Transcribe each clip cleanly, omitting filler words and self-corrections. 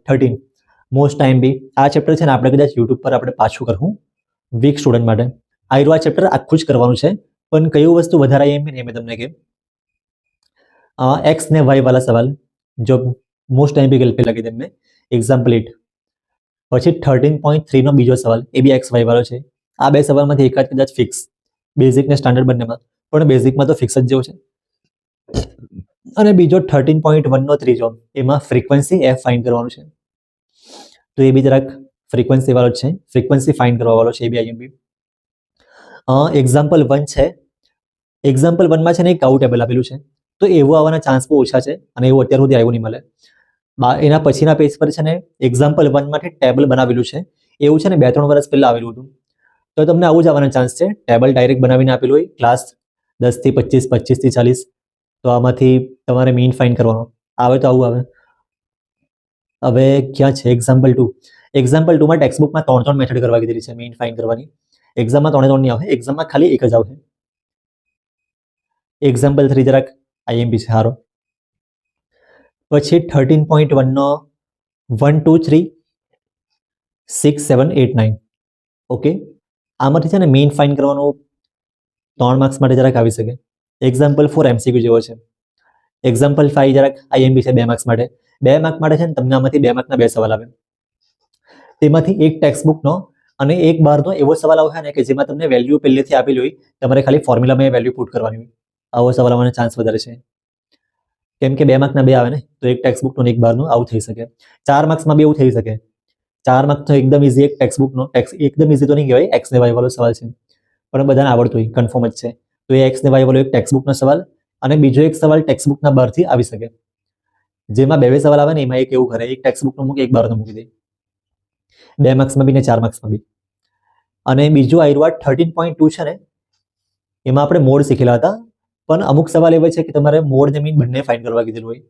13 most time બી આ chapter છે ને આપણે કદાચ યુટ્યુબ પર આપણે પાછું કરવું વીક સ્ટુડન્ટ માટે આ ચેપ્ટર આખું જ કરવાનું છે પણ કયું વસ્તુ વધારે આઈએમપી ને મેં તમને કે एक्स ने वाई वाला सवाल जो मोस्ट टाइम पे गलती लगी तेमने एग्जाम्पल 8 પછી 13.3 નો બીજો સવાલ એ બી એક્સ વાય વાળો છે આ બે સવાલમાંથી એક જ કદાચ ફિક્સ બેઝિક ને સ્ટાન્ડર્ડ બંનેમાં પણ બેઝિકમાં તો ફિક્સ જ જેવો છે અને બીજો 13.1 નો ત્રીજો એમાં ફ્રીક્વન્સી એફ ફાઇન્ડ કરવાનું છે તો એ બી જરાક ફ્રીક્વન્સી વાળો છે ફ્રીક્વન્સી ફાઇન્ડ કરવા વાળો છે એ બી આઈએમપી એક્ઝામ્પલ 1 છે એક્ઝામ્પલ 1 માં છે ને એક આઉટ ટેબલ આપેલું છે તો એવું આવવાના ચાન્સ બહુ ઓછા છે અને એવું અત્યાર સુધી આવ્યું નહીં મળે એના પછીના પેજ પર છે ને એક્ઝામ્પલ 1 માંથી ટેબલ બનાવેલું છે એવું છે ને 2-3 વર્ષ પહેલા આવેલું હતું તો તમને આવું જ આવવાના ચાન્સ છે ટેબલ ડાયરેક્ટ બનાવીને આપેલું હોય ક્લાસ 10 થી 25 25 થી 40 તો આમાંથી તમારે મીન ફાઇન્ડ કરવાનો આવે તો આવું આવે હવે ક્યાં છે એક્ઝામ્પલ 2 માં ટેક્સ્ટ બુકમાં 3 મેથડ કરવા કીધેલી છે મીન ફાઇન્ડ કરવાની એક્ઝામમાં 3 નહીં આવે એક્ઝામમાં ખાલી એક જ આવશે એક્ઝામ્પલ 3 જરાક આઈએમપી છે હારો પછી 13.1 નો 1 2 3 6 7 8 9 ઓકે આમાંથી છે ને મેઇન ફાઇન્ડ કરવાનું 3 માર્ક્સ માટે જરાક આવી શકે એક્ઝામ્પલ 4 એમસીક્યુ જેવો છે એક્ઝામ્પલ 5 જરાક આઈએમપી છે 2 માર્ક્સ માટે 2 માર્ક માટે છે ને તમને આમાંથી 2 માર્કના 2 સવાલ આવે તેમાંથી એક ટેક્સ્ટ બુકનો અને એક બહારનો એવો સવાલ આવે ને કે જેમાં તમને વેલ્યુ પહેલેથી આપેલી હોય તમારે ખાલી ફોર્મ્યુલામાં એ વેલ્યુ પુટ કરવાની હોય આવો સવાલ આવવાનો ચાન્સ વધારે છે કેમ કે 2 માર્કના 2 આવે ને તો એક ટેક્સ્ટ બુકનો એક બહારનું આવું થઈ શકે 4 માર્ક્સમાં બી એવું થઈ શકે 4 માર્ક્સ તો એકદમ ઈઝી એક ટેક્સ્ટ બુકનો એકદમ ઈઝી તો નહીં કહેવાય એક્સ ને વાય વાળો સવાલ છે પણ બધાને આવડતું હોય કન્ફર્મ જ છે તો એ એક્સ ને વાય વાળો એક ટેક્સ્ટ બુકનો સવાલ અને બીજો એક સવાલ ટેક્સ્ટ બુકના બહારથી આવી શકે જેમાં 2 સવાલ આવે ને એમાં એક એવું કરે એક ટેક્સ્ટ બુકનો મૂકે એક બહારનો મૂકી દે 2 માર્ક્સમાં બી ને 4 માર્ક્સમાં બી અને બીજું આવ્યું 13.2 છે ને એમાં આપણે મોડ શીખેલા હતા પણ અમુક સવાલ એવા છે કે તમારે મોડ ને મીન બંને ફાઇન્ડ કરવા કીધેલું હોય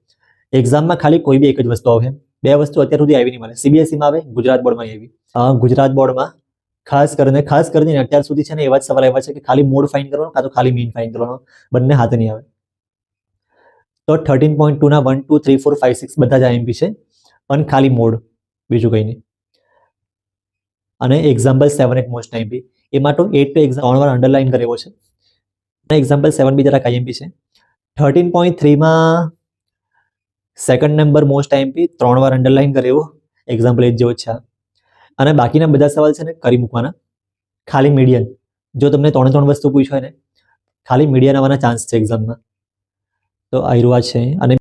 એક્ઝામમાં ખાલી કોઈ બી એક જ વસ્તુ આવે 2 વસ્તુ અત્યાર સુધી આવી નહીં મળે સીબીએસઈમાં આવે ગુજરાત બોર્ડમાં આવી ગુજરાત બોર્ડમાં ખાસ કરીને અત્યાર સુધી છે ને એવા જ સવાલ આવ્યા છે કે ખાલી મોડ ફાઇન્ડ કરવાનો કાં તો ખાલી મીન ફાઇન્ડ કરવાનો બંને હાથે નહીં આવે તો 13.2 ના 1 2 3 4 5 6 બધા જ આઈએમપી છે પણ ખાલી મોડ બીજું કંઈ નહીં અને એક્ઝામ્પલ 7 એક મોસ્ટ આઈએમપી એમાં તો 8 તો એક્ઝામ 3 વાર અંડરલાઈન કરેલો છે એક્ઝામ્પલ 7 બી જરાક આઈએમપી છે 13.3 માં સેકન્ડ નંબર મોસ્ટ આઈએમપી 3 વાર અંડરલાઈન કરેલો એક્ઝામ્પલ 8 જેવો છે અને બાકીના બધા સવાલ છે ને કરી મૂકવાના ખાલી મીડિયન જો તમને 3 વસ્તુ પૂછાય ને ખાલી મીડિયન આવવાના ચાન્સ છે એક્ઝામમાં તો આયરુઆ છે અને